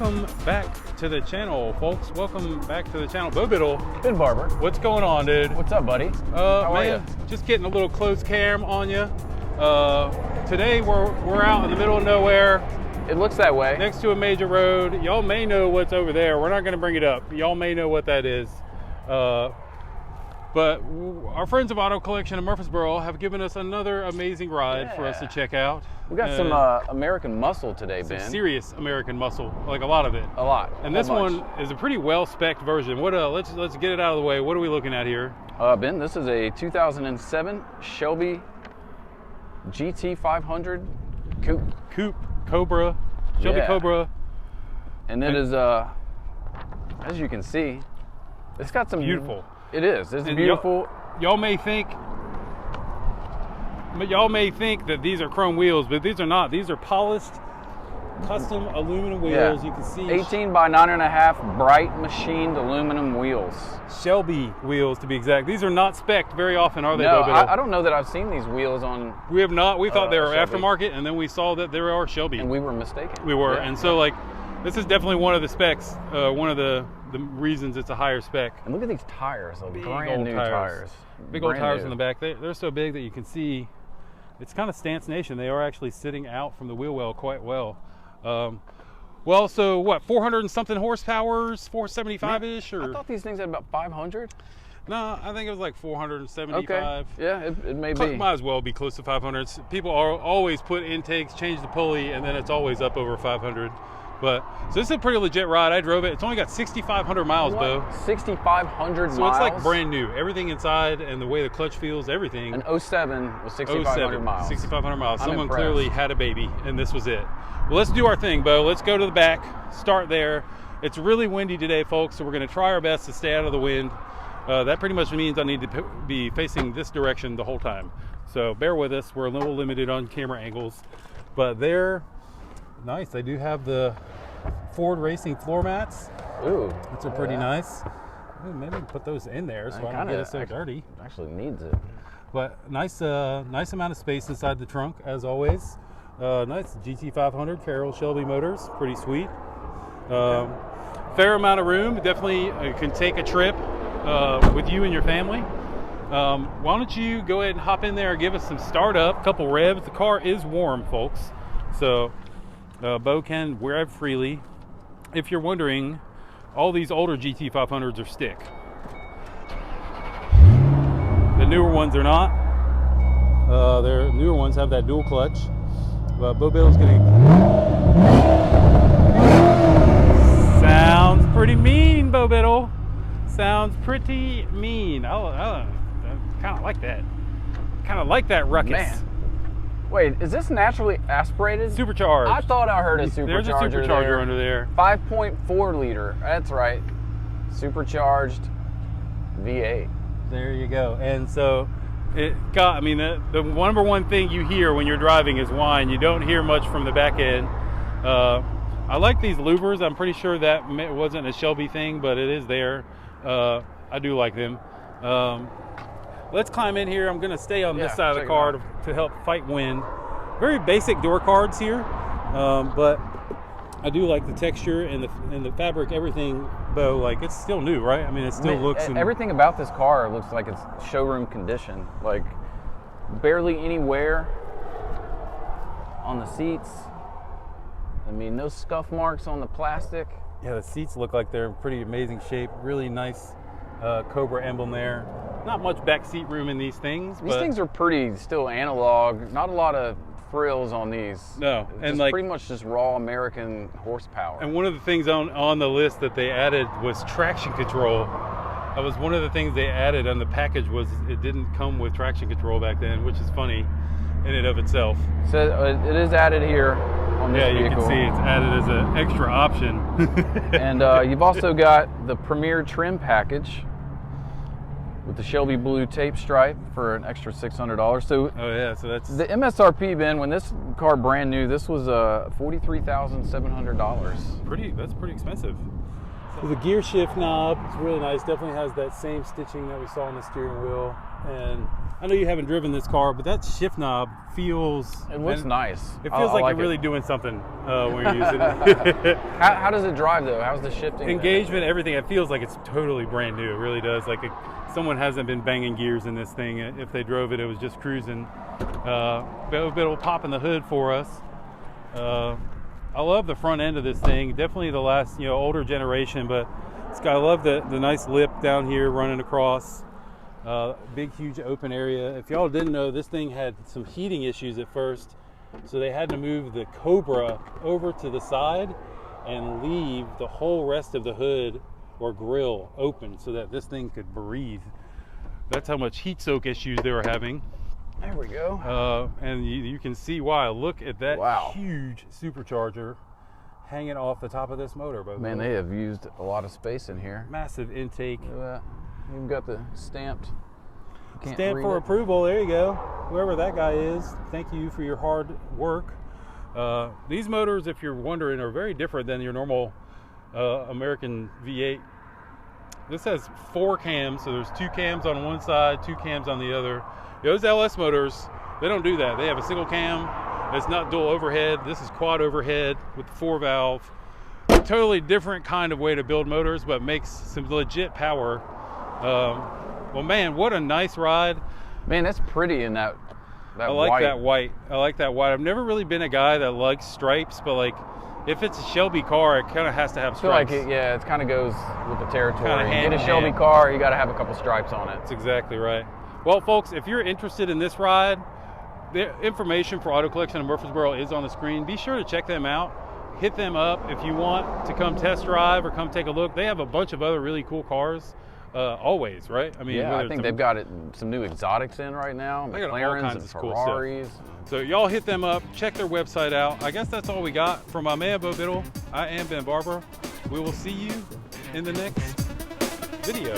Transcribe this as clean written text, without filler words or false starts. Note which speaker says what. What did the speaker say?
Speaker 1: welcome back to the channel, folks. Welcome back to the channel. Bo Biddle.
Speaker 2: Ben Barber.
Speaker 1: What's going on, dude?
Speaker 2: What's up, buddy?
Speaker 1: How are you? Just getting a little close cam on you. Today we're out in the middle of nowhere.
Speaker 2: It looks that way.
Speaker 1: Next to a major road. Y'all may know what's over there. We're not going to bring it up. Y'all may know what that is. But our friends of Auto Collection in Murfreesboro have given us another amazing ride for us to check out.
Speaker 2: We got some American muscle today, Ben.
Speaker 1: Serious American muscle, like a lot of it.
Speaker 2: A lot.
Speaker 1: And this one is a pretty well-spec'd version. What? Let's get it out of the way. What are we looking at here?
Speaker 2: Ben, this is a 2007 Shelby GT500
Speaker 1: Coupe Cobra, Shelby Cobra.
Speaker 2: And it is, as you can see, it's got some
Speaker 1: beautiful.
Speaker 2: It is. It's beautiful.
Speaker 1: Y'all may think that these are chrome wheels, but these are not. These are polished, custom aluminum wheels. You can see
Speaker 2: 18 by 9.5 bright machined aluminum wheels.
Speaker 1: Shelby wheels, to be exact. These are not spec'd very often, are they?
Speaker 2: No, I don't know that I've seen these wheels on.
Speaker 1: We have not. We thought they were
Speaker 2: Shelby.
Speaker 1: Aftermarket, and then we saw that they are Shelby.
Speaker 2: And we were mistaken.
Speaker 1: We were, and so like, this is definitely one of the specs. One of the reasons it's a higher spec.
Speaker 2: And look at these tires,
Speaker 1: Big
Speaker 2: brand new tires.
Speaker 1: Big old tires in the back. They're so big that you can see. It's kind of stance nation. They are actually sitting out from the wheel well quite well. Well, so what? 400 and something horsepowers, 475-ish, or?
Speaker 2: I thought these things had about 500.
Speaker 1: No, I think it was like 475.
Speaker 2: Okay. Yeah, it may be.
Speaker 1: Might as well be close to 500. People always put intakes, change the pulley, and then it's always up over 500. But so this is a pretty legit ride. I drove it. It's only got 6,500 miles, Bo.
Speaker 2: 6,500 miles.
Speaker 1: So it's like brand new. Everything inside and the way the clutch feels, everything.
Speaker 2: An 07 was 6,500 miles.
Speaker 1: 6,500 miles. Someone
Speaker 2: impressed.
Speaker 1: clearly had a baby, and this was it. Well, let's do our thing, Bo. Let's go to the back. Start there. It's really windy today, folks, so we're going to try our best to stay out of the wind. That pretty much means I need to be facing this direction the whole time. So bear with us. We're a little limited on camera angles, but they're nice. They do have the Ford Racing floor mats.
Speaker 2: Ooh,
Speaker 1: which are pretty nice. Ooh, maybe put those in there so I don't get it so dirty.
Speaker 2: Actually needs it.
Speaker 1: But nice amount of space inside the trunk, as always. Nice GT500 Carroll Shelby motors, pretty sweet. Fair amount of room. Definitely can take a trip with you and your family. Why don't you go ahead and hop in there and give us some startup, couple revs. The car is warm, folks, so Bo can rev freely. If you're wondering, all these older GT500s are stick. The newer ones are not. Their newer ones have that dual clutch. But Bo Biddle's getting. Sounds pretty mean, Bo Biddle. Sounds pretty mean. I kind of like that. Kind of like that ruckus.
Speaker 2: Man. Wait, is this naturally aspirated?
Speaker 1: Supercharged.
Speaker 2: I thought I heard a supercharger.
Speaker 1: There's a supercharger under there.
Speaker 2: 5.4 liter. That's right. Supercharged V8.
Speaker 1: There you go. And so it got, I mean, the number one thing you hear when you're driving is whine. You don't hear much from the back end. I like these louvers. I'm pretty sure that wasn't a Shelby thing, but it is there. I do like them. Let's climb in here. I'm going to stay on this side of the car to help fight wind. Very basic door cards here, but I do like the texture and the fabric, everything, Bo. Like, it's still new, right? I mean, it still looks...
Speaker 2: Everything about this car looks like it's showroom condition. Like, barely any wear on the seats. I mean, no scuff marks on the plastic.
Speaker 1: Yeah, the seats look like they're in pretty amazing shape. Really nice Cobra emblem there. Not much back seat room in these things.
Speaker 2: These things are pretty still analog. Not a lot of frills on these.
Speaker 1: No, and
Speaker 2: like pretty much just raw American horsepower.
Speaker 1: And one of the things on the list that they added was traction control. That was one of the things they added on the package. Was it didn't come with traction control back then, which is funny in and of itself.
Speaker 2: So it is added here on this vehicle.
Speaker 1: Yeah, you can see it's added as an extra option.
Speaker 2: And you've also got the Premier trim package with the Shelby blue tape stripe for an extra $600. So
Speaker 1: oh yeah, so that's
Speaker 2: the MSRP, Ben. When this car brand new, this was $43,700.
Speaker 1: That's pretty expensive. The gear shift knob, it's really nice. Definitely has that same stitching that we saw on the steering wheel. And I know you haven't driven this car, but that shift knob feels...
Speaker 2: It looks nice.
Speaker 1: It feels like you're really doing something when you're using it.
Speaker 2: How does it drive, though? How's the shifting?
Speaker 1: Engagement, everything. It feels like it's totally brand new. It really does. Like someone hasn't been banging gears in this thing. If they drove it, it was just cruising. But it'll pop in the hood for us. I love the front end of this thing. Definitely the last, older generation, but I love the nice lip down here running across. Big, huge open area. If y'all didn't know, this thing had some heating issues at first, so they had to move the Cobra over to the side and leave the whole rest of the hood or grill open so that this thing could breathe. That's how much heat soak issues they were having.
Speaker 2: There we go.
Speaker 1: And you can see why. Look at that huge supercharger hanging off the top of this motor.
Speaker 2: Man, they have used a lot of space in here.
Speaker 1: Massive intake.
Speaker 2: Look at that. You've got the stamped.
Speaker 1: Stamp for approval. There you go. Whoever that guy is, thank you for your hard work. These motors, if you're wondering, are very different than your normal American V8. This has 4 cams, so there's 2 cams on one side, 2 cams on the other. Those LS motors, they don't do that. They have a single cam. It's not dual overhead. This is quad overhead with 4 valve. Totally different kind of way to build motors, but makes some legit power. Well, man, what a nice ride.
Speaker 2: Man, that's pretty in that
Speaker 1: I like that white. I like that white. I've never really been a guy that likes stripes, but like, if it's a Shelby car, it kind of has to have stripes.
Speaker 2: I feel like it kind of goes with the territory.
Speaker 1: Kinda
Speaker 2: Get a Shelby car, you got to have a couple stripes on it.
Speaker 1: That's exactly right. Well, folks, if you're interested in this ride, the information for Auto Collection in Murfreesboro is on the screen. Be sure to check them out. Hit them up if you want to come test drive or come take a look. They have a bunch of other really cool cars, always, right? I mean,
Speaker 2: yeah, I think they've got some new exotics in right now, McLarens and Ferraris.
Speaker 1: Cool. So y'all hit them up, check their website out. I guess that's all we got. For my man, Bo Biddle, I am Ben Barber. We will see you in the next video.